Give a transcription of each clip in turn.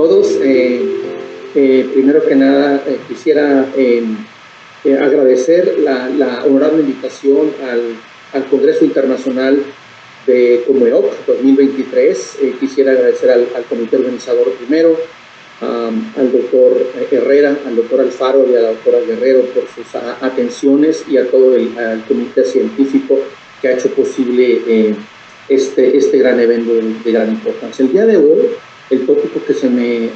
todos. Primero que nada, quisiera agradecer la honorable invitación al Congreso Internacional de COMEOC 2023. Quisiera agradecer al comité organizador primero, al doctor Herrera, al doctor Alfaro y a la doctora Guerrero por sus atenciones, y a todo al comité científico que ha hecho posible este gran evento de gran importancia. El día de hoy, el tópico que se me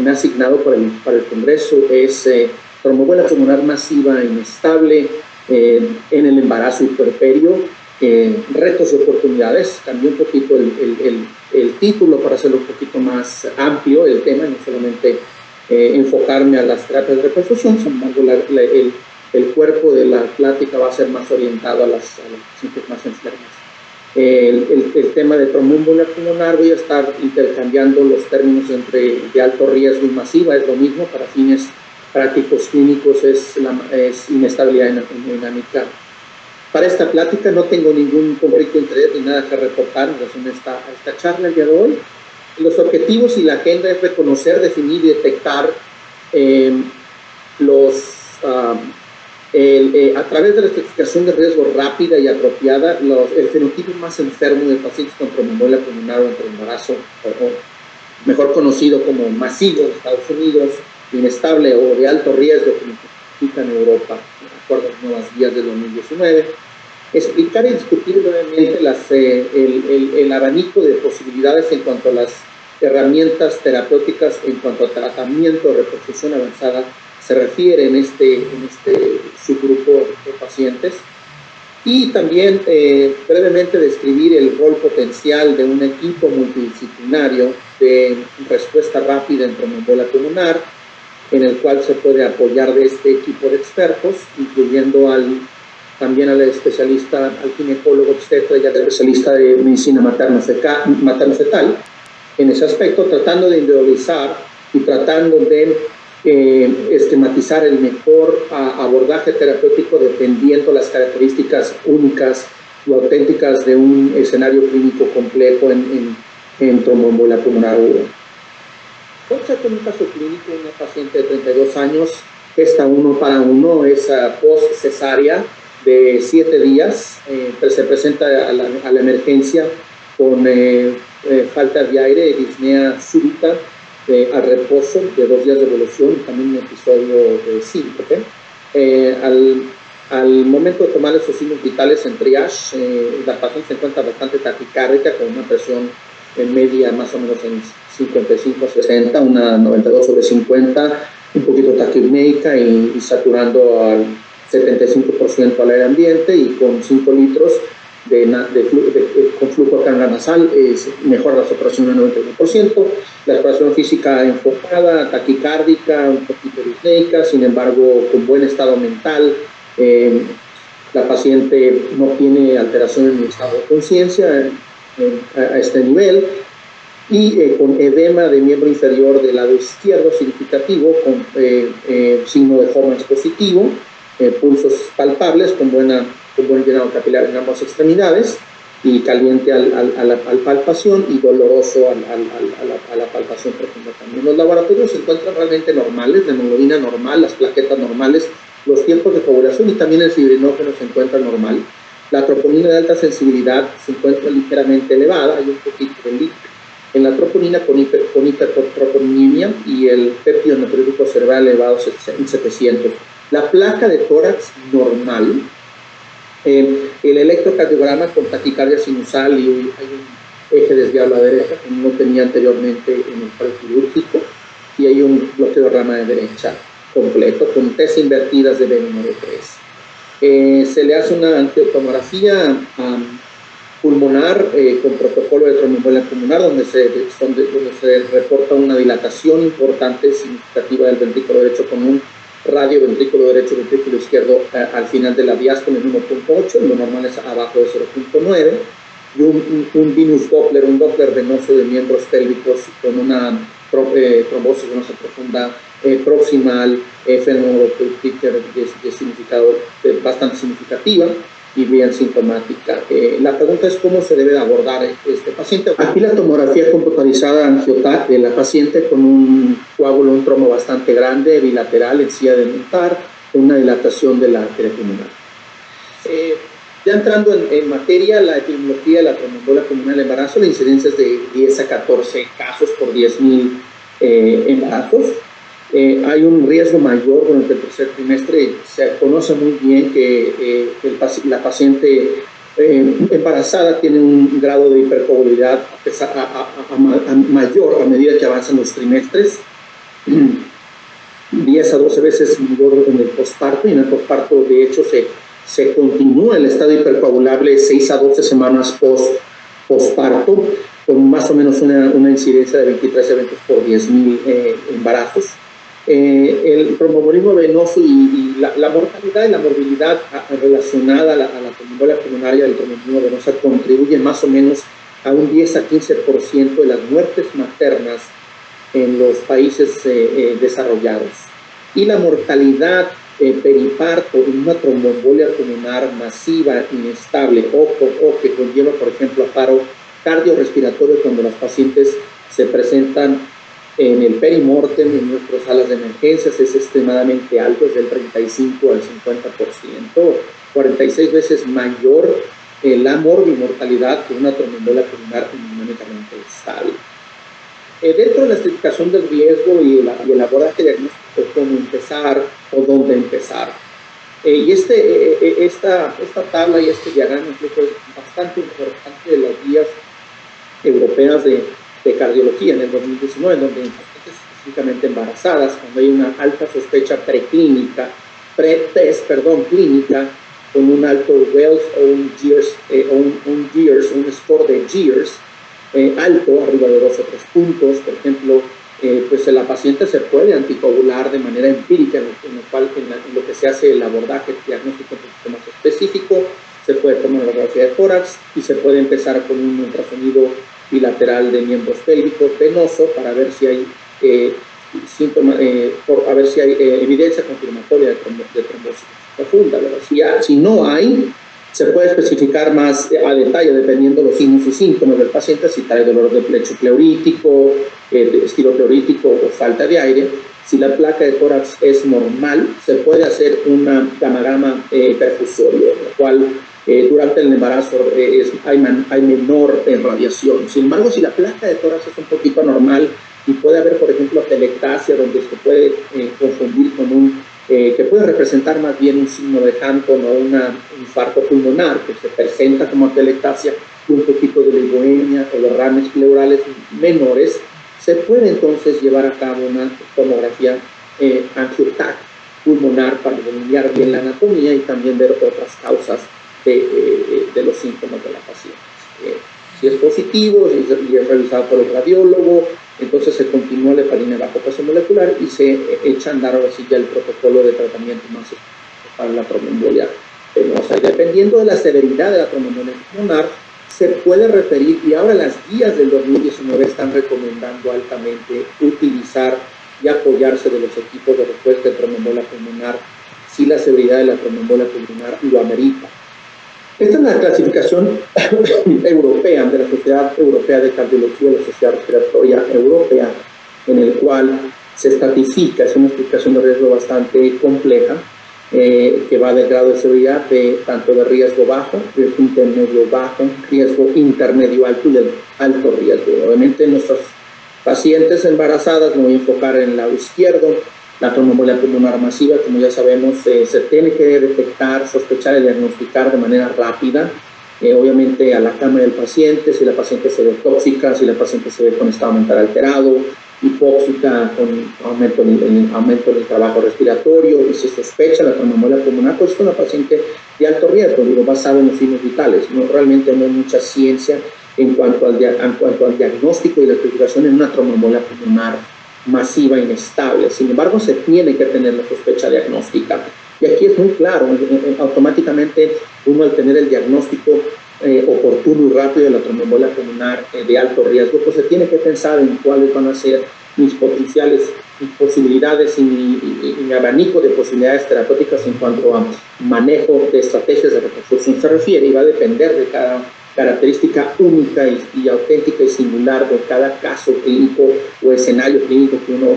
ha asignado para el Congreso es tromboembólica pulmonar masiva inestable en el embarazo y puerperio, retos y oportunidades. Cambié un poquito el título para hacerlo un poquito más amplio el tema, no solamente enfocarme a las terapias de reperfusión. Sin embargo, el cuerpo de la plática va a ser más orientado a las pacientes más enfermas. El tema de tromboembolia pulmonar, voy a estar intercambiando los términos entre de alto riesgo y masiva. Es lo mismo para fines prácticos clínicos, es inestabilidad hemodinámica. Para esta plática no tengo ningún conflicto de interés ni nada que reportar en relación a esta charla el día de hoy. Los objetivos y la agenda es reconocer, definir y detectar a través de la estratificación de riesgo rápida y apropiada el fenotipo más enfermo de pacientes con tromboembolia pulmonar o embarazo, o mejor conocido como masivo en Estados Unidos, inestable o de alto riesgo, como se explica en Europa, de acuerdo a las nuevas guías del 2019. Explicar y discutir brevemente el abanico de posibilidades en cuanto a las herramientas terapéuticas, en cuanto a tratamiento de reperfusión avanzada se refiere en este subgrupo de pacientes, y también brevemente describir el rol potencial de un equipo multidisciplinario de respuesta rápida en tromboembolia pulmonar, en el cual se puede apoyar de este equipo de expertos, incluyendo también al especialista, al ginecólogo obstetra y al especialista de medicina materno-fetal, en ese aspecto, tratando de individualizar y tratando de esquematizar el mejor abordaje terapéutico dependiendo las características únicas y auténticas de un escenario clínico complejo en tromboembolia pulmonar aguda. Vamos a tener un caso clínico de una paciente de 32 años, gesta 1 para 1, es post-cesárea de 7 días, se presenta a la emergencia con falta de aire, disnea súbita, al reposo de 2 días de evolución, y también un episodio de síncope. Al momento de tomar esos signos vitales en triage, la paciente se encuentra bastante taquicárdica, con una presión en media más o menos en 55 a 60, una 92/50, un poquito taquipneica y saturando al 75% al aire ambiente, y con 5 litros con flujo canal nasal, mejora la saturación en 91%, la exploración física enfocada, taquicárdica, un poquito disneica, sin embargo con buen estado mental. La paciente no tiene alteración en el estado de conciencia a este nivel, y con edema de miembro inferior del lado izquierdo significativo, con signo de Hormans positivo, pulsos palpables con buen llenado capilar en ambas extremidades, y caliente a la palpación y doloroso a la palpación profunda también. Los laboratorios se encuentran realmente normales, la hemoglobina normal, las plaquetas normales, los tiempos de coagulación y también el fibrinógeno se encuentra normal. La troponina de alta sensibilidad se encuentra ligeramente elevada, hay un poquito de leak en la troponina con hipertroponinemia, y el péptido natriúrico cerebral elevado en 700. La placa de tórax normal. El electrocardiograma con taquicardia sinusal, y hay un eje desviado a la derecha que no tenía anteriormente en el paro quirúrgico, y hay un bloqueo de rama de derecha completo con T invertidas de B1-3. Se le hace una angiotomografía pulmonar con protocolo de tromboembolia pulmonar, donde se reporta una dilatación importante, significativa del ventrículo derecho, con un radio ventrículo derecho, ventrículo izquierdo al final de la diástole en 1.8, lo normal es abajo de 0.9, y un venous Doppler, un Doppler venoso de miembros pélvicos con una trombosis venosa profunda proximal, fenómeno de significado bastante significativa. y bien sintomática. La pregunta es cómo se debe abordar este paciente. Aquí la tomografía computarizada angioTAC de la paciente con un coágulo, un tromo bastante grande, bilateral, en silla de montar, una dilatación de la arteria pulmonar. Ya entrando en materia, la epidemiología de la tromboembolia pulmonar del embarazo, la incidencia es de 10 a 14 casos por 10.000 embarazos. Hay un riesgo mayor durante el tercer trimestre. Se conoce muy bien que la paciente embarazada tiene un grado de hipercoagulabilidad mayor a medida que avanzan los trimestres. 10 a 12 veces mayor en el posparto, y en el posparto de hecho se continúa el estado hipercoagulable 6 a 12 semanas posparto, con más o menos una incidencia de 23 eventos por 10.000 embarazos. El tromboembolismo venoso y la mortalidad y la morbilidad relacionada a la tromboembolia pulmonar y al tromboembolismo venoso contribuyen más o menos a un 10 a 15% de las muertes maternas en los países desarrollados. Y la mortalidad periparto en una tromboembolia pulmonar masiva, inestable o que conlleva, por ejemplo, a paro cardiorrespiratorio cuando los pacientes se presentan en el perimortem, en nuestras salas de emergencias, es extremadamente alto, es del 35 al 50%, 46 veces mayor la morbimortalidad que una tromboembolia pulmonar dinámicamente estable. Dentro de la estratificación del riesgo y el abordaje diagnóstico, cómo empezar o dónde empezar. Y esta tabla y este diagrama incluso es bastante importante de las guías europeas de cardiología en el 2019, en donde en pacientes específicamente embarazadas, cuando hay una alta sospecha clínica, con un alto Wells o un GERS, un score de GERS alto, arriba de 2 o 3 puntos, por ejemplo, pues la paciente se puede anticoagular de manera empírica, en lo que se hace el abordaje diagnóstico un poquito más específico. Se puede tomar la radiografía de tórax y se puede empezar con un ultrasonido bilateral de miembros pélvicos venoso para ver si hay síntomas, a ver si hay evidencia confirmatoria de trombosis profunda, ¿verdad? Si no hay, se puede especificar más a detalle dependiendo de los signos y síntomas del paciente, si trae dolor de pecho pleurítico, estilo pleurítico o falta de aire. Si la placa de tórax es normal, se puede hacer una gamma perfusorio, lo cual durante el embarazo hay menor radiación. Sin embargo, si la placa de tórax es un poquito anormal y puede haber, por ejemplo, atelectasia, donde se puede confundir con que puede representar más bien un signo de Hampton o un infarto pulmonar, que se presenta como atelectasia, un poquito de lipoemia o derrames pleurales menores, se puede entonces llevar a cabo una tomografía angioTAC pulmonar para delinear bien la anatomía y también ver otras causas de los síntomas de la paciente. Si es positivo y es realizado por el radiólogo, entonces se continúa la heparina bajo peso molecular y se echa a andar ahora sí ya el protocolo de tratamiento más para la tromboembolia venosa. Y dependiendo de la severidad de la tromboembolia pulmonar, se puede referir, y ahora las guías del 2019 están recomendando altamente utilizar y apoyarse de los equipos de respuesta de tromboembolia pulmonar si la severidad de la tromboembolia pulmonar lo amerita. Esta es la clasificación europea de la Sociedad Europea de Cardiología y la Sociedad Respiratoria Europea, en el cual se estratifica, es una explicación de riesgo bastante compleja, que va del grado de severidad tanto de riesgo bajo, riesgo intermedio bajo, riesgo intermedio alto y de alto riesgo. Obviamente en nuestras pacientes embarazadas, me voy a enfocar en el lado izquierdo. La tromboembolia pulmonar masiva, como ya sabemos, se tiene que detectar, sospechar y diagnosticar de manera rápida, obviamente a la cama del paciente, si la paciente se ve tóxica, si la paciente se ve con estado mental alterado, hipóxica, con aumento del trabajo respiratorio, y se sospecha la tromboembolia pulmonar, pues es una paciente de alto riesgo, basado en los signos vitales. Realmente no hay mucha ciencia en cuanto al diagnóstico y la identificación en una tromboembolia pulmonar masiva inestable. Sin embargo, se tiene que tener la sospecha diagnóstica. Y aquí es muy claro, automáticamente uno al tener el diagnóstico oportuno y rápido de la tromboembolia pulmonar de alto riesgo, pues se tiene que pensar en cuáles van a ser mis potenciales posibilidades y mi abanico de posibilidades terapéuticas en cuanto a manejo de estrategias de reconstrucción se refiere, y va a depender de cada característica única y auténtica y singular de cada caso clínico o escenario clínico que uno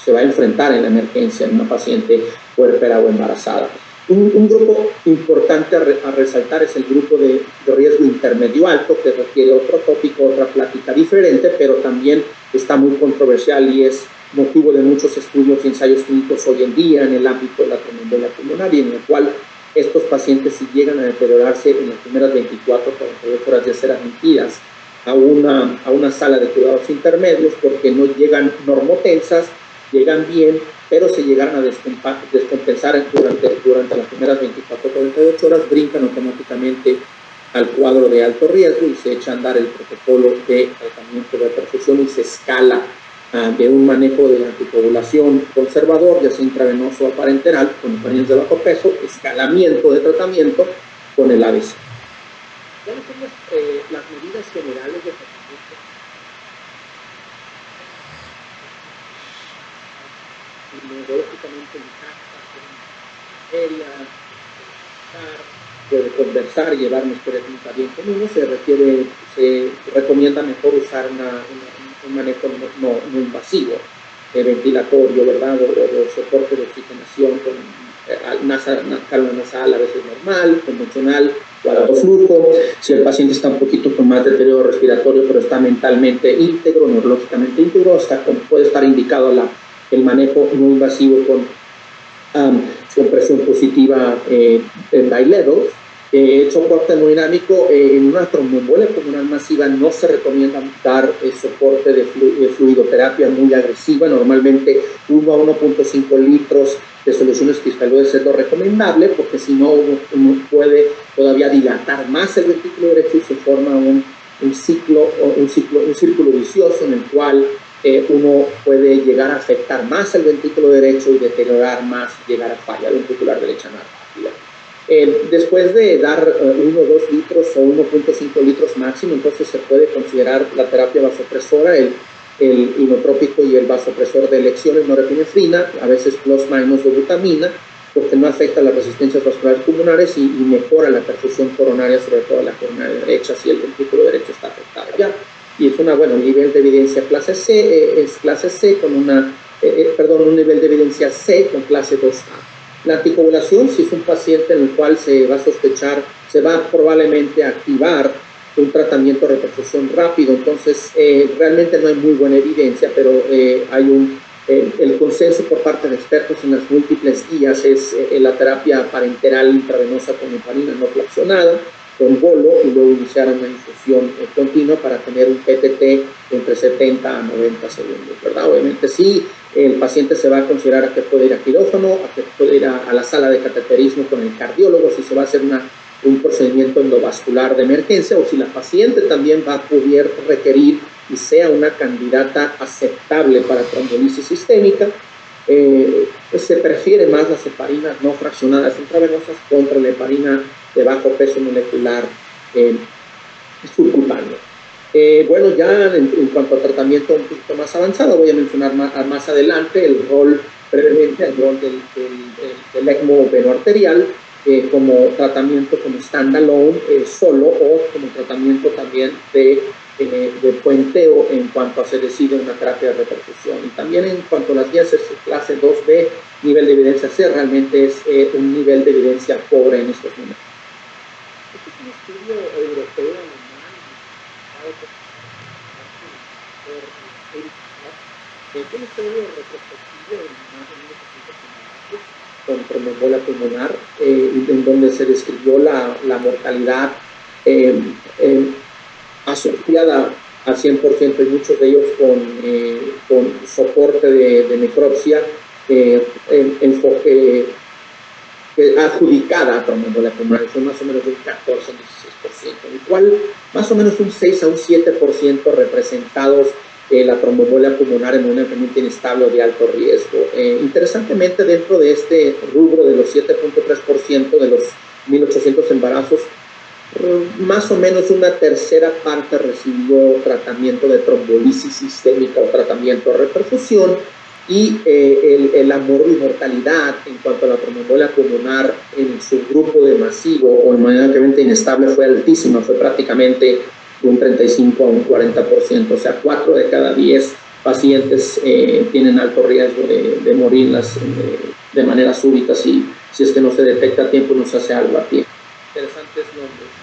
se va a enfrentar en la emergencia en una paciente puérpera o embarazada. Un grupo importante a resaltar es el grupo de riesgo intermedio alto, que requiere otro tópico, otra plática diferente, pero también está muy controversial y es motivo de muchos estudios y ensayos clínicos hoy en día en el ámbito de la tromboembolia pulmonar, y en el cual estos pacientes, si llegan a deteriorarse en las primeras 24 o 48 horas de ser admitidas a una sala de cuidados intermedios, porque no llegan normotensas, llegan bien, pero se llegaron a descompensar durante las primeras 24 o 48 horas, brincan automáticamente al cuadro de alto riesgo y se echa a andar el protocolo de tratamiento de perfusión y se escala de un manejo de anticoagulación conservador, ya sea intravenoso o parenteral, con pacientes de bajo peso, escalamiento de tratamiento con el ABC. ¿Cuáles son las medidas generales de tratamiento? Inmunológicamente intacta, puede conversar y llevar una historia clínica bien común, se recomienda mejor usar un manejo no invasivo, ventilatorio, ¿verdad? O soporte de oxigenación con cámara nasal, a veces normal, convencional, o a bajo flujo. Si el paciente está un poquito con más deterioro respiratorio, pero está mentalmente íntegro, neurológicamente íntegro, puede estar indicado el manejo no invasivo con presión positiva en bi-level. Soporte hemodinámico en una tromboembolia pulmonar masiva no se recomienda dar soporte de fluidoterapia muy agresiva. Normalmente 1 a 1.5 litros de soluciones cristaloides es lo recomendable, porque si no uno puede todavía dilatar más el ventrículo derecho y se forma un círculo vicioso en el cual uno puede llegar a afectar más el ventrículo derecho y deteriorar más, llegar a falla ventricular derecha más rápida. Después de dar 1 o 2 litros o 1.5 litros máximo, entonces se puede considerar la terapia vasopresora, el inotrópico y el vasopresor de elección, el norepinefrina, a veces plus-minus de butamina, porque no afecta las resistencias vasculares pulmonares y mejora la perfusión coronaria, sobre todo la coronaria derecha, si el ventrículo derecho está afectado ya. Y es un nivel de evidencia clase C, es clase C con un nivel de evidencia C con clase 2A. La anticoagulación, si es un paciente en el cual se va a sospechar, se va probablemente a activar un tratamiento de reperfusión rápido, entonces realmente no hay muy buena evidencia, pero hay el consenso por parte de expertos en las múltiples guías es la terapia parenteral intravenosa con heparina no flexionada, con bolo, y luego iniciar una infusión continua para tener un PTT entre 70 a 90 segundos, ¿verdad? Obviamente sí, el paciente se va a considerar a que puede ir a quirófano, a que puede ir a la sala de cateterismo con el cardiólogo, si se va a hacer un procedimiento endovascular de emergencia, o si la paciente también va a poder requerir y sea una candidata aceptable para trombolisis sistémica. Se prefiere más las heparinas no fraccionadas intravenosas contra la heparina de bajo peso molecular subcutáneo. Ya en cuanto a tratamiento un poquito más avanzado, voy a mencionar más adelante brevemente el rol del ECMO venoarterial como tratamiento como standalone solo, o como tratamiento también de puenteo en cuanto a se decide una terapia de reperfusión. Y también en cuanto a las guías clase 2B, nivel de evidencia C, realmente es un nivel de evidencia pobre en estos momentos. Este es un estudio europeo un estudio retrospectivo de más de 1.800 con tromboembolia pulmonar, en donde se describió la mortalidad asociada al 100% y muchos de ellos con soporte de necropsia adjudicada a tromboembolia pulmonar, son más o menos un 14 o 16%, el cual más o menos un 6 a un 7% representados la tromboembolia pulmonar en una enfermedad inestable o de alto riesgo. Interesantemente, dentro de este rubro de los 7.3% de los 1.800 embarazos, más o menos una tercera parte recibió tratamiento de trombolisis sistémica o tratamiento de reperfusión, y la mortalidad en cuanto a la tromboembolia pulmonar en su grupo de masivo o inmediatamente inestable fue altísima, fue prácticamente de un 35 a un 40%, o sea, 4 de cada 10 pacientes tienen alto riesgo de morir de manera súbita si es que no se detecta a tiempo y no se hace algo a tiempo. Interesantes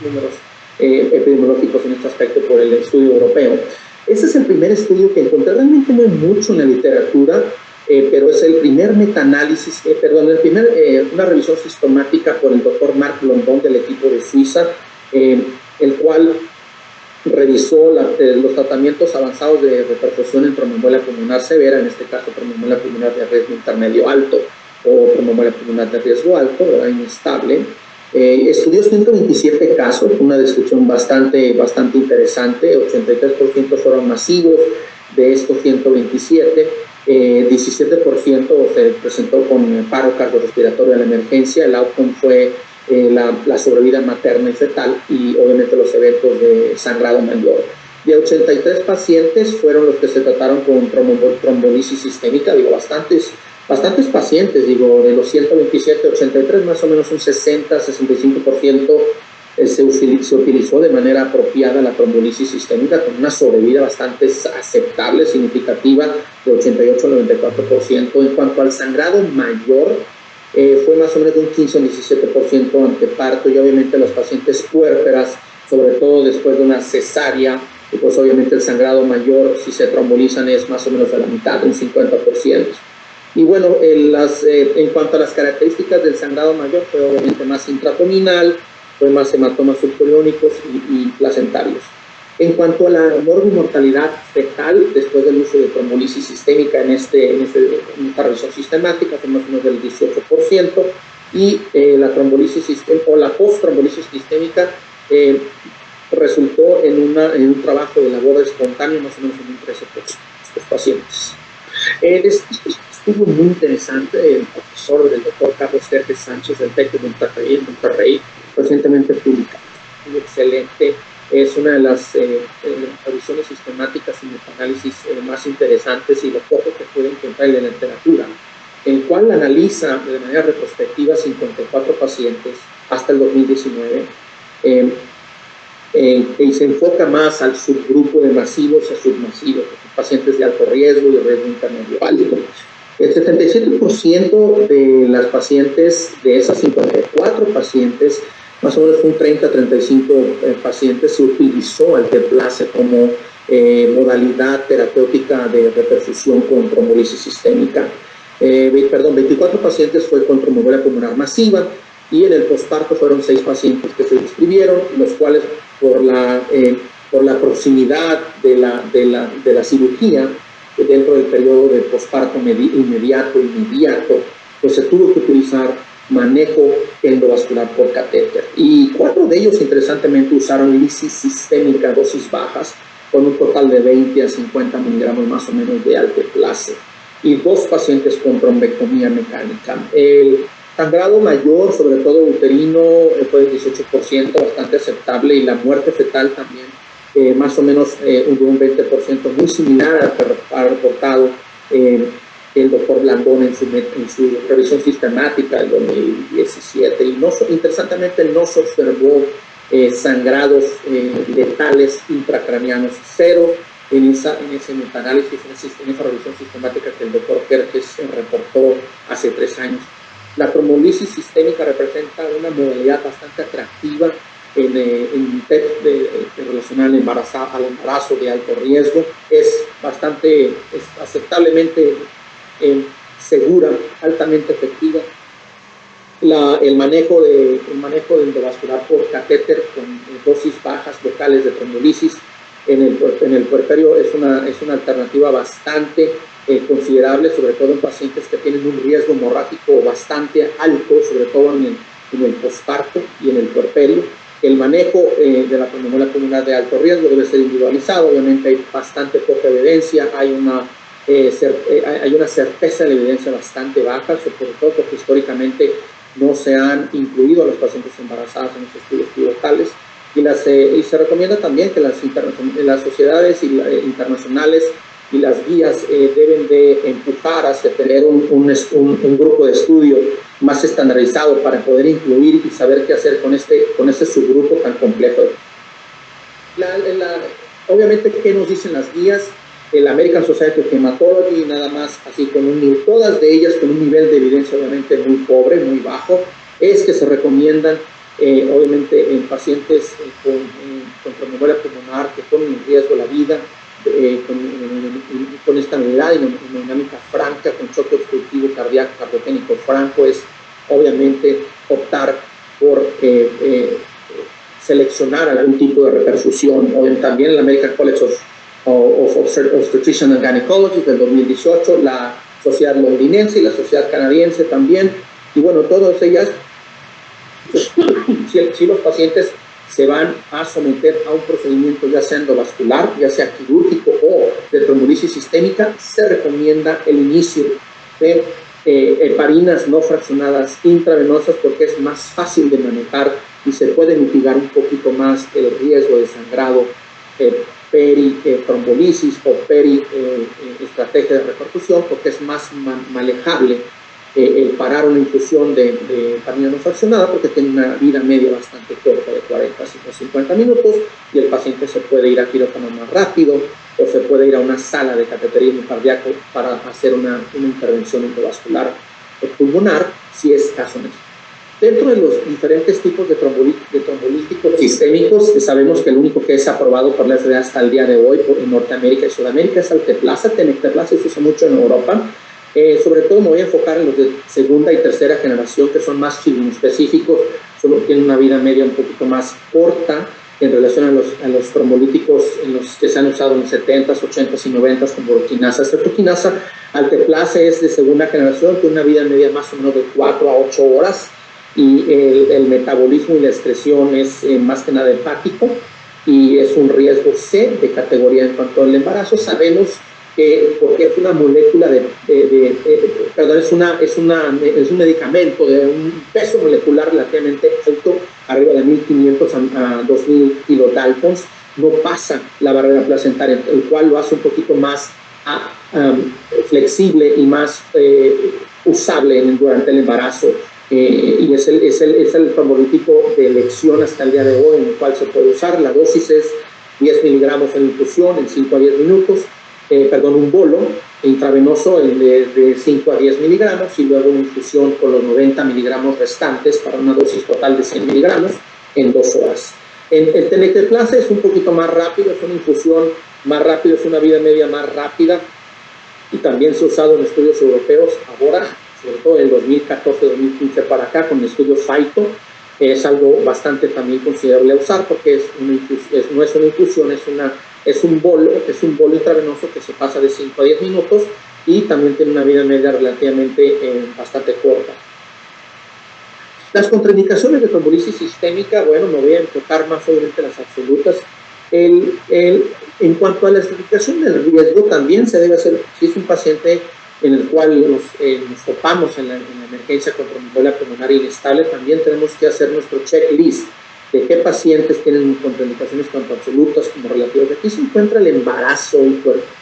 números epidemiológicos en este aspecto por el estudio europeo. Ese es el primer estudio que encontré. Realmente no hay mucho en la literatura, pero es el primer metaanálisis, una revisión sistemática por el doctor Marc Blondin del equipo de Suiza, el cual revisó los tratamientos avanzados de reperfusión en tromboembolia pulmonar severa, en este caso tromboembolia pulmonar de riesgo intermedio alto o tromboembolia pulmonar de riesgo alto, ¿verdad? Inestable. Estudió 127 casos, una descripción bastante interesante. 83% fueron masivos de estos 127, 17% se presentó con paro cardiorrespiratorio a la emergencia. El outcome fue la sobrevida materna y fetal y obviamente los eventos de sangrado mayor. De 83 pacientes fueron los que se trataron con trombolisis sistémica, bastantes pacientes, de los 127, 83, más o menos un 60-65% se utilizó de manera apropiada la trombolisis sistémica con una sobrevida bastante aceptable, significativa, de 88 al 94%. En cuanto al sangrado mayor, fue más o menos de un 15 o 17% ante parto, y obviamente las pacientes puérperas, sobre todo después de una cesárea, y pues obviamente el sangrado mayor, si se trombolizan, es más o menos a la mitad, un 50%. Y bueno, en cuanto a las características del sangrado mayor, fue obviamente más intraabdominal, fue más hematomas subcoriónicos y placentarios. En cuanto a la mortalidad fetal, después del uso de trombolisis sistémica en esta revisión sistemática, fue más o menos del 18%, y la trombolisis sistémica o la post-trombolisis sistémica resultó en un trabajo de labor espontáneo más o menos en un 13% de estos pacientes. Estuvo muy interesante el profesor del doctor Carlos Sergio Sánchez del TEC de Monterrey, recientemente publicado. Muy excelente, es una de las revisiones sistemáticas y metaanálisis más interesantes y lo poco que puede encontrar en la literatura, el cual analiza de manera retrospectiva 54 pacientes hasta el 2019 y se enfoca más al subgrupo de masivos y a submasivos, pacientes de alto riesgo y riesgo intermedio alto. El 77% de las pacientes, de esas 54 pacientes, más o menos un 30-35 pacientes, se utilizó alteplase como modalidad terapéutica de reperfusión con trombolisis sistémica. 24 pacientes fue con tromboembolia pulmonar masiva, y en el posparto fueron 6 pacientes que se inscribieron, los cuales por la proximidad de la cirugía dentro del periodo de posparto inmediato, pues se tuvo que utilizar manejo endovascular por catéter. Y 4 de ellos, interesantemente, usaron lisis sistémica, dosis bajas, con un total de 20 a 50 miligramos más o menos de alteplase. Y 2 pacientes con trombectomía mecánica. El sangrado mayor, sobre todo uterino, fue del 18%, bastante aceptable, y la muerte fetal también, más o menos de un 20%, muy similar al que ha reportado el doctor Blandón en su revisión sistemática del 2017. Y interesantemente no se observó sangrados letales intracranianos, 0 en ese metaanálisis, en esa revisión sistemática que el doctor Kerkes reportó hace 3 años. La trombolisis sistémica representa una modalidad bastante atractiva en relación al embarazo de alto riesgo. Es aceptablemente segura, altamente efectiva. El manejo de endovascular por catéter con dosis bajas locales de trombolisis en el puerperio es una alternativa bastante considerable, sobre todo en pacientes que tienen un riesgo hemorrágico bastante alto, sobre todo en el posparto y en el puerperio. El manejo de la tromboembolia pulmonar de alto riesgo debe ser individualizado. Obviamente hay bastante poca evidencia, hay una certeza de la evidencia bastante baja, sobre todo porque históricamente no se han incluido a los pacientes embarazadas en los estudios pivotales, y se recomienda también que las sociedades internacionales y las guías deben de empujar hacia tener un grupo de estudio más estandarizado para poder incluir y saber qué hacer con este subgrupo tan complejo. Obviamente, ¿qué nos dicen las guías? El American Society of Hematology, nada más, así todas de ellas con un nivel de evidencia obviamente muy pobre, muy bajo, es que se recomiendan obviamente en pacientes con tromboembolia pulmonar que ponen en riesgo la vida, con estabilidad hemodinámica franca, con choque obstructivo cardíaco cardiogénico franco, es obviamente optar por seleccionar algún tipo de reperfusión. O también el American College of Obstetrician and Gynecology del 2018, la Sociedad Londinense y la Sociedad Canadiense también, y bueno, todas ellas, si los pacientes se van a someter a un procedimiento ya sea endovascular, ya sea quirúrgico o de trombolisis sistémica, se recomienda el inicio de heparinas no fraccionadas intravenosas porque es más fácil de manejar y se puede mitigar un poquito más el riesgo de sangrado peri-trombolisis o peri-estrategia de repercusión, porque es más manejable el parar una infusión de heparina no fraccionada porque tiene una vida media bastante corta de 40 a 50 minutos y el paciente se puede ir a quirófano más rápido o se puede ir a una sala de cateterismo cardíaco para hacer una intervención endovascular pulmonar si es caso necesario. Dentro de los diferentes tipos de trombolíticos sistémicos, sabemos que el único que es aprobado por la FDA hasta el día de hoy en Norteamérica y Sudamérica es Alteplasa. Tenecteplasa se usa mucho en Europa. Sobre todo me voy a enfocar en los de segunda y tercera generación, que son más específicos, solo tienen una vida media un poquito más corta en relación a los trombolíticos en los que se han usado en los 70s, 80s y 90s, como uroquinasa, cetoquinasa. Alteplasa es de segunda generación, tiene una vida media más o menos de 4 a 8 horas, y el metabolismo y la excreción es más que nada hepático y es un riesgo C de categoría en cuanto al embarazo. Sabemos porque es una molécula es un medicamento de un peso molecular relativamente alto, arriba de 1500 a 2000 kilodaltons, no pasa la barrera placentaria, el cual lo hace un poquito más flexible y más usable durante el embarazo. Y es el trombolítico de elección hasta el día de hoy en el cual se puede usar. La dosis es 10 miligramos en infusión en 5 a 10 minutos, un bolo intravenoso de 5 a 10 miligramos y luego una infusión con los 90 miligramos restantes para una dosis total de 100 miligramos en 2 horas. El Tenecteplasa es un poquito más rápido, es una infusión más rápida, es una vida media más rápida y también se ha usado en estudios europeos ahora, sobre todo en 2014-2015 para acá, con el estudio FIGHT. Es algo bastante también considerable a usar porque no es una infusión, es un bolo intravenoso que se pasa de 5 a 10 minutos y también tiene una vida media relativamente bastante corta. Las contraindicaciones de trombolisis sistémica, bueno, me voy a enfocar más obviamente en las absolutas. En cuanto a la estratificación del riesgo, también se debe hacer, si es un paciente en el cual nos topamos en la emergencia con tromboembolia pulmonar inestable, también tenemos que hacer nuestro checklist de qué pacientes tienen contraindicaciones tanto absolutas como relativas. Aquí se encuentra el embarazo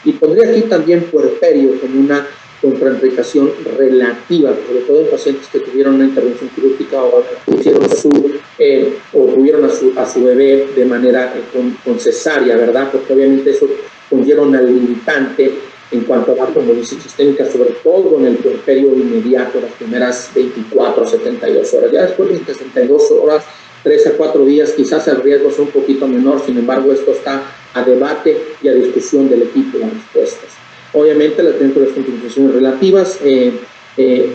y pondría aquí también puerperio como una contraindicación relativa, sobre todo en pacientes que tuvieron una intervención quirúrgica o tuvieron a su bebé de manera con cesárea, ¿verdad? Porque obviamente eso conlleva una limitante en cuanto a la trombolisis sistémica, sobre todo en el puerperio inmediato, las primeras 24 a 72 horas. Ya después de 72 horas, 3 a 4 días, quizás el riesgo sea un poquito menor, sin embargo, esto está a debate y a discusión del equipo de las respuestas. Obviamente, dentro de las contraindicaciones relativas,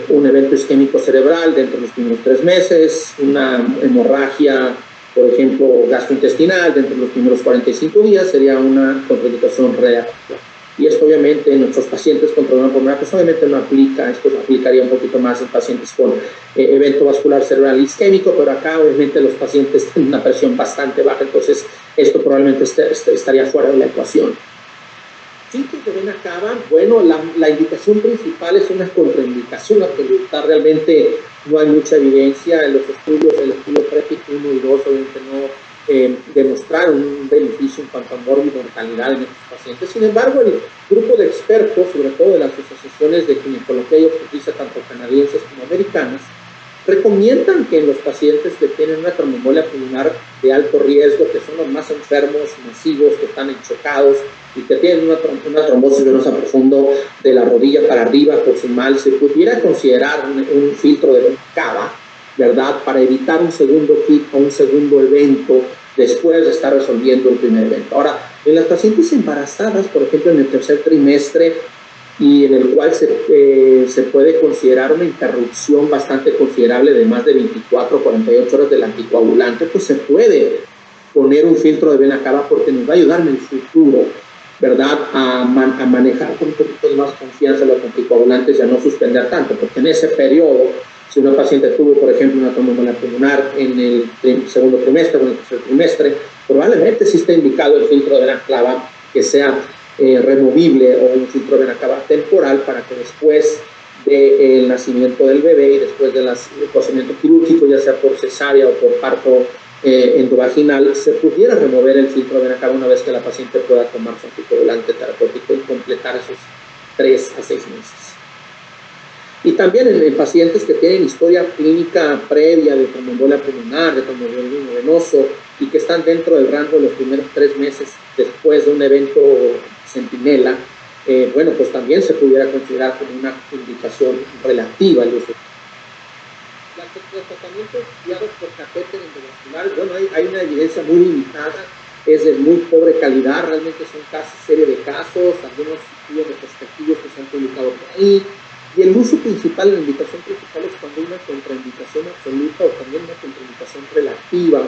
un evento isquémico cerebral dentro de los primeros 3 meses, una hemorragia, por ejemplo, gastrointestinal dentro de los primeros 45 días, sería una contraindicación relativa. Y esto obviamente en nuestros pacientes con tromboembolia pulmonar, pues obviamente no aplica, esto aplicaría un poquito más en pacientes con evento vascular cerebral isquémico, pero acá obviamente los pacientes tienen una presión bastante baja, entonces esto probablemente estaría fuera de la ecuación. Síntomas de vena cava, bueno, la indicación principal es una contraindicación absoluta, realmente no hay mucha evidencia en los estudios, el estudio PREPIC 1 y 2 obviamente demostrar un beneficio en cuanto a mortalidad en estos pacientes. Sin embargo, el grupo de expertos, sobre todo de las asociaciones de ginecología y obstetricia, tanto canadienses como americanas, recomiendan que en los pacientes que tienen una tromboembolia pulmonar de alto riesgo, que son los más enfermos, masivos, que están enchocados y que tienen una trombosis venosa profundo de la rodilla para arriba por su mal, se pudiera considerar un filtro de cava, ¿verdad?, para evitar un segundo hit o un segundo evento después de estar resolviendo el primer evento. Ahora, en las pacientes embarazadas, por ejemplo, en el tercer trimestre, y en el cual se puede considerar una interrupción bastante considerable de más de 24 o 48 horas del anticoagulante, pues se puede poner un filtro de vena cava porque nos va a ayudar en el futuro, ¿verdad?, a manejar con un poquito de más confianza los anticoagulantes y a no suspender tanto, porque en ese periodo, si una paciente tuvo, por ejemplo, una tromboembolia pulmonar en el segundo trimestre o en el tercer trimestre, probablemente sí está indicado el filtro de vena cava que sea removible o un filtro de vena cava temporal para que después del nacimiento del bebé y después del procedimiento quirúrgico, ya sea por cesárea o por parto endovaginal, se pudiera remover el filtro de vena cava una vez que la paciente pueda tomar su anticoagulante terapéutico y completar esos 3 a 6 meses. Y también en pacientes que tienen historia clínica previa de tromboembolia pulmonar, de tromboembolismo venoso y que están dentro del rango de los primeros 3 meses después de un evento centinela, bueno, pues también se pudiera considerar como una indicación relativa al uso. Los tratamientos guiados por catéter endovascular, bueno, hay una evidencia muy limitada, es de muy pobre calidad, realmente son serie de casos, algunos estudios retrospectivos que se han publicado por ahí. Y el uso principal, la indicación principal es cuando hay una contraindicación absoluta o también una contraindicación relativa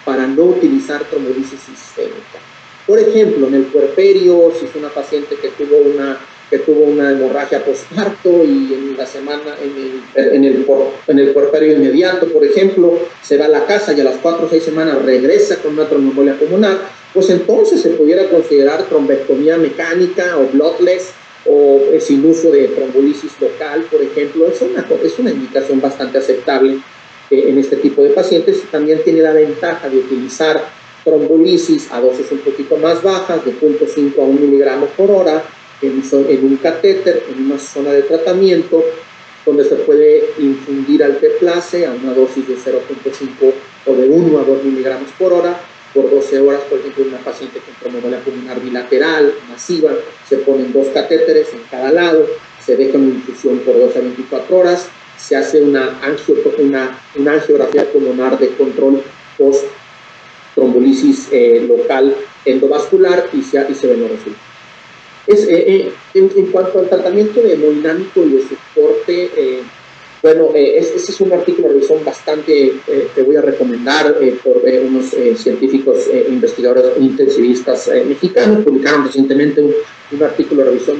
para no utilizar trombolisis sistémica. Por ejemplo, en el puerperio, si es una paciente que tuvo una hemorragia postparto y en la semana, en el puerperio inmediato, por ejemplo, se va a la casa y a las 4 o 6 semanas regresa con una tromboembolia pulmonar, pues entonces se pudiera considerar trombectomía mecánica o bloodless, o sin uso de trombolisis local, por ejemplo. Es una indicación bastante aceptable en este tipo de pacientes, y también tiene la ventaja de utilizar trombolisis a dosis un poquito más bajas, de 0.5 a 1 miligramo por hora, en un catéter, en una zona de tratamiento, donde se puede infundir alteplase a una dosis de 0.5 o de 1 a 2 miligramos por hora, por 12 horas, por ejemplo, en una paciente con tromboembolia pulmonar bilateral, masiva, se ponen 2 catéteres en cada lado, se deja una infusión por 12 a 24 horas, se hace una angiografía pulmonar de control post-trombolisis local endovascular y se ven los resultados. En cuanto al tratamiento de hemodinámico y de soporte, bueno, este es un artículo de revisión bastante, te voy a recomendar, por unos científicos investigadores intensivistas mexicanos. Publicaron recientemente un artículo de revisión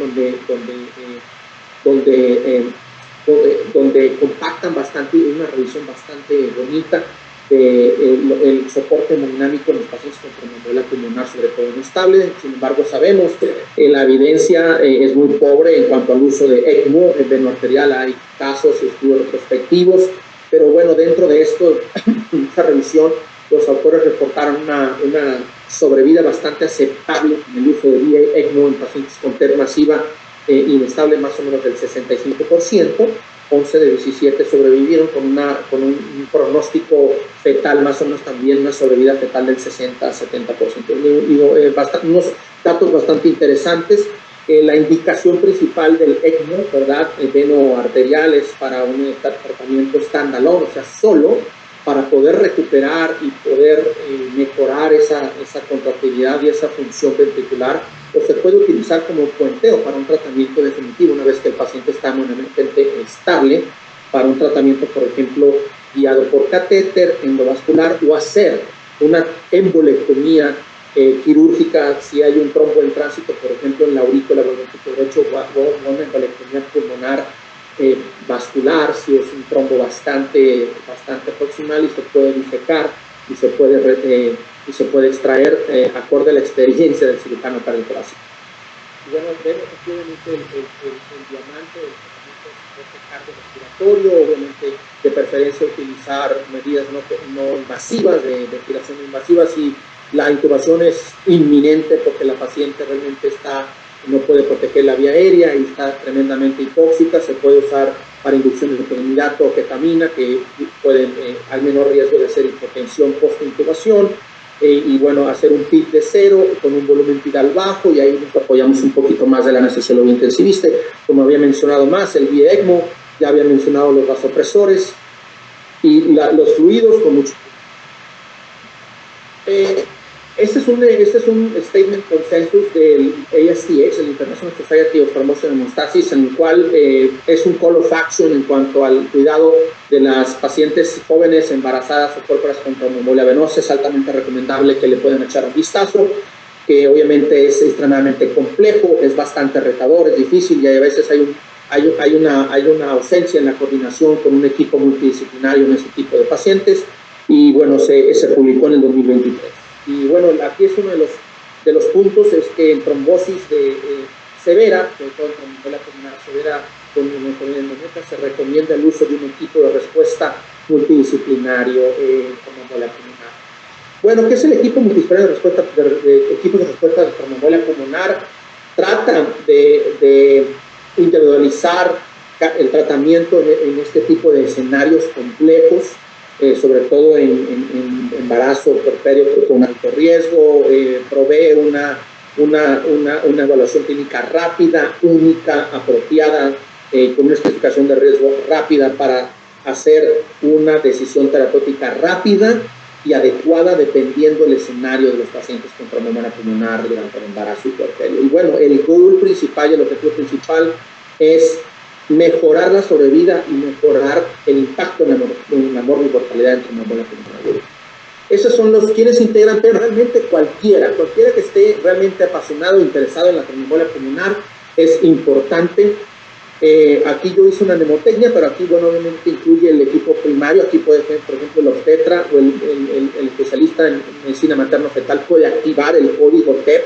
donde compactan bastante, una revisión bastante bonita el soporte hemodinámico en los pacientes con tromboembolia pulmonar, sobre todo inestable. Sin embargo, sabemos que la evidencia es muy pobre en cuanto al uso de ECMO, el veno arterial. Hay casos y estudios retrospectivos, pero bueno, dentro de esto, esta revisión, los autores reportaron una sobrevida bastante aceptable en el uso de ECMO en pacientes con TER masiva inestable, más o menos del 65%. 11 de 17 sobrevivieron con un pronóstico fetal, más o menos también una sobrevida fetal del 60 a 70%. Unos datos bastante interesantes. La indicación principal del ECMO, ¿verdad?, el veno arterial, es para un tratamiento standalone, o sea, solo para poder recuperar y poder mejorar esa contractilidad y esa función ventricular, o se puede utilizar como puenteo para un tratamiento definitivo una vez que el paciente está mínimamente estable, para un tratamiento, por ejemplo, guiado por catéter endovascular, o hacer una embolectomía quirúrgica si hay un trombo en tránsito, por ejemplo, en la aurícula derecho, o una embolectomía pulmonar vascular si es un trombo bastante proximal y se puede disecar y se puede extraer acorde a la experiencia del cirujano cardiotorácico. Y bueno, vemos aquí el diamante, el tratamiento soporte cardiorrespiratorio, obviamente de preferencia utilizar medidas no invasivas, de ventilación invasiva, si la intubación es inminente porque la paciente realmente no puede proteger la vía aérea y está tremendamente hipóxica, se puede usar para inducciones de clonidirato o ketamina que pueden al menor riesgo de hacer hipotensión post-intubación. Y bueno, hacer un PIB de 0 con un volumen tidal bajo, y ahí nos apoyamos un poquito más de la anestesiólogo intensivista, como había mencionado más, el vía ECMO, ya había mencionado los vasopresores y los fluidos con mucho. Este es un statement consensus del ASTH, el International Society of Thrombosis and Hemostasis, en el cual es un call of action en cuanto al cuidado de las pacientes jóvenes embarazadas o corporas con tromboembolia venosa. Es altamente recomendable que le puedan echar un vistazo, que obviamente es extremadamente complejo, es bastante retador, es difícil, y a veces hay una ausencia en la coordinación con un equipo multidisciplinario en este tipo de pacientes, y bueno, se publicó en el 2023. Y bueno, aquí es uno de los puntos, es que en trombosis severa, sobre todo en tromboembolia pulmonar severa con neumonía, se recomienda el uso de un equipo de respuesta multidisciplinario en tromboembolia pulmonar. Bueno, ¿qué es el equipo multidisciplinario de respuesta equipos de respuesta de tromboembolia pulmonar? Tratan de individualizar el tratamiento en este tipo de escenarios complejos, sobre todo en embarazo puerperio con alto riesgo, provee una evaluación clínica rápida, única, apropiada, con una especificación de riesgo rápida para hacer una decisión terapéutica rápida y adecuada dependiendo del escenario de los pacientes con tromboembolia pulmonar durante el embarazo y puerperio. Y bueno, el goal principal y el objetivo principal es mejorar la sobrevida y mejorar el impacto en la mortalidad en tromboembolia pulmonar. Esos son los quienes integran, pero realmente cualquiera que esté realmente apasionado e interesado en la tromboembolia pulmonar es importante. Aquí yo hice una mnemotecnia, pero aquí, bueno, obviamente incluye el equipo primario. Aquí puede ser, por ejemplo, el obstetra o el especialista en medicina materno-fetal puede activar el código TEP,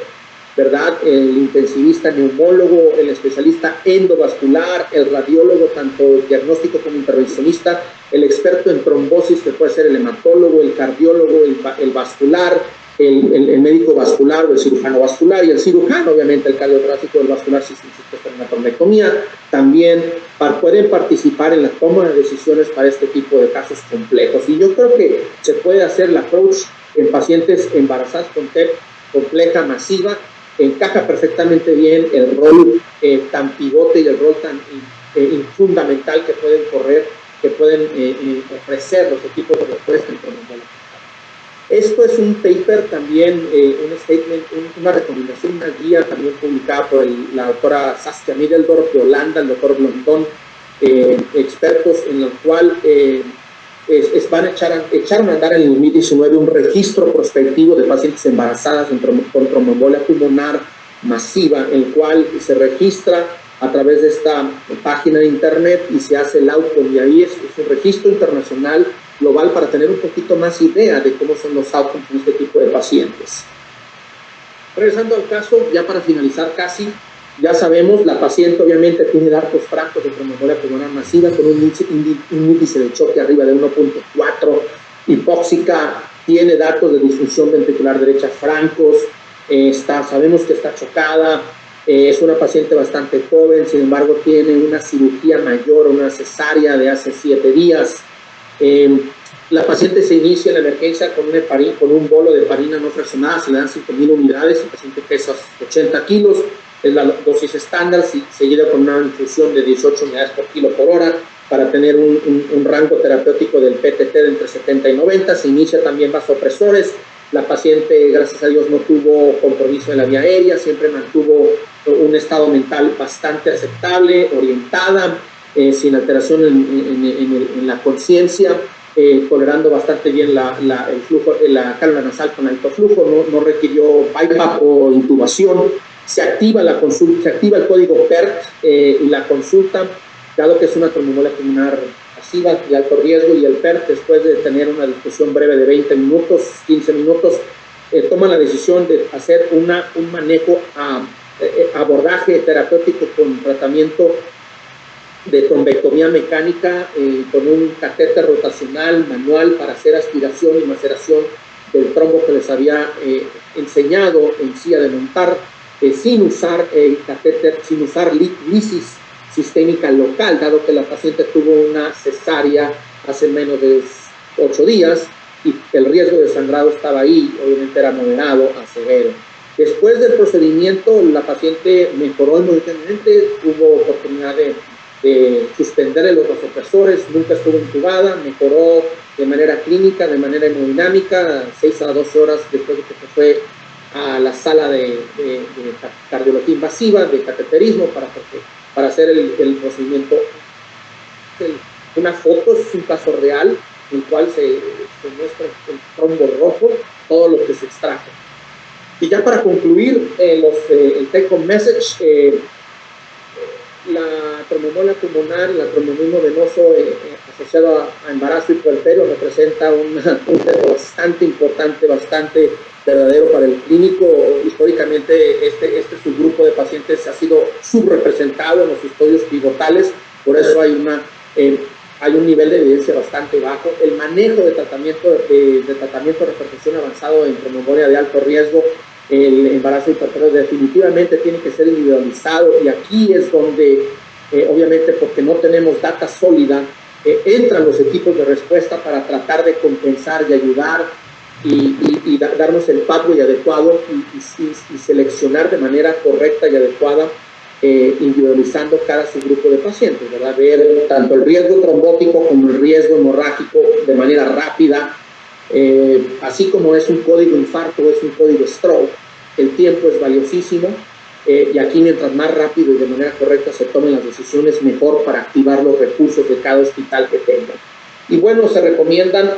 ¿verdad? El intensivista neumólogo, el especialista endovascular, el radiólogo, tanto diagnóstico como intervencionista, el experto en trombosis, que puede ser el hematólogo, el cardiólogo, el vascular, el médico vascular o el cirujano vascular, y el cirujano, obviamente, el cardiotráfico del vascular, si se insiste en una trombectomía. También pueden participar en la toma de decisiones para este tipo de casos complejos. Y yo creo que se puede hacer el approach en pacientes embarazadas con TEP compleja, masiva. Encaja perfectamente bien el rol tan pivote y el rol tan fundamental que pueden correr, que pueden ofrecer los equipos de respuesta en tromboembolia. Esto es un paper también, un statement, una recomendación, una guía también publicada por la doctora Saskia Middeldorf de Holanda, el doctor Blondon, expertos en lo cual echaron a andar en el 2019 un registro prospectivo de pacientes embarazadas con tromboembolia pulmonar masiva, el cual se registra a través de esta página de internet y se hace el outcome, y ahí es un registro internacional global para tener un poquito más idea de cómo son los outcomes en este tipo de pacientes. Regresando al caso, ya para finalizar casi, ya sabemos, la paciente obviamente tiene datos francos de tromboembolia pulmonar masiva con un índice de choque arriba de 1.4, hipóxica, tiene datos de disfunción ventricular derecha francos, sabemos que está chocada, es una paciente bastante joven, sin embargo tiene una cirugía mayor, una cesárea de hace 7 días. La paciente se inicia en la emergencia con un bolo de heparina no fraccionada, se le dan 5.000 unidades, el paciente pesa 80 kilos, es la dosis estándar, seguida con una infusión de 18 unidades por kilo por hora para tener un rango terapéutico del PTT de entre 70 y 90. Se inicia también vasopresores. La paciente, gracias a Dios, no tuvo compromiso en la vía aérea, siempre mantuvo un estado mental bastante aceptable, orientada, sin alteración en la conciencia, tolerando bastante bien el flujo, la cánula nasal con alto flujo, no requirió BiPAP o intubación. Se activa la consulta, se activa el código PERT y la consulta, dado que es una tromboembolia pulmonar pasiva de alto riesgo, y el PERT, después de tener una discusión breve de 20 minutos, 15 minutos, toma la decisión de hacer un manejo abordaje terapéutico con tratamiento de trombectomía mecánica con un catéter rotacional manual para hacer aspiración y maceración del trombo que les había enseñado en silla de montar, sin usar catéter, sin usar lisis sistémica local, dado que la paciente tuvo una cesárea hace menos de 8 días y el riesgo de sangrado estaba ahí, obviamente era moderado a severo. Después del procedimiento, la paciente mejoró inmediatamente, tuvo oportunidad de suspenderle los vasopresores, nunca estuvo intubada, mejoró de manera clínica, de manera hemodinámica, 6 a 12 horas después de que se fue a la sala de cardiología invasiva, de cateterismo, para hacer el procedimiento. Una foto es un caso real en el cual se muestra el trombo rojo, todo lo que se extrajo. Y ya para concluir, el take home message, la tromboembolia pulmonar, el tromboembolismo venoso asociado a embarazo y puerperio representa un reto bastante importante, bastante verdadero para el clínico. Históricamente este subgrupo de pacientes ha sido subrepresentado en los estudios pivotales, por eso hay un nivel de evidencia bastante bajo. El manejo de tratamiento de repercusión avanzado en tromboembolia de alto riesgo, el embarazo y puerperio, definitivamente tiene que ser individualizado, y aquí es donde obviamente, porque no tenemos data sólida, entran los equipos de respuesta para tratar de compensar y ayudar y darnos el pathway adecuado y seleccionar de manera correcta y adecuada, individualizando cada subgrupo de pacientes, ¿verdad? Ver tanto el riesgo trombótico como el riesgo hemorrágico de manera rápida, así como es un código infarto, es un código stroke. El tiempo es valiosísimo, y aquí mientras más rápido y de manera correcta se tomen las decisiones, mejor para activar los recursos de cada hospital que tengan. Y bueno, se recomiendan,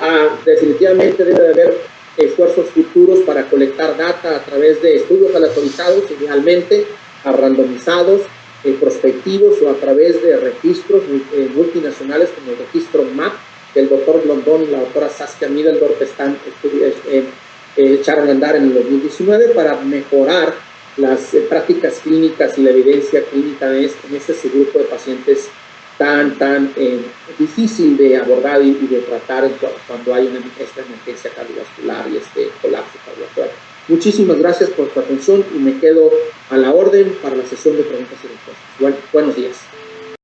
definitivamente debe de haber esfuerzos futuros para colectar data a través de estudios aleatorizados, idealmente randomizados, prospectivos, o a través de registros multinacionales como el registro MAP, que el doctor Blondón y la doctora Saskia Middendorf echaron a andar en el 2019 para mejorar las prácticas clínicas y la evidencia clínica en este subgrupo de pacientes tan difícil de abordar y de tratar cuando hay esta emergencia cardiovascular y este colapso cardiovascular. Muchísimas gracias por tu atención y me quedo a la orden para la sesión de preguntas y respuestas. Buenos días.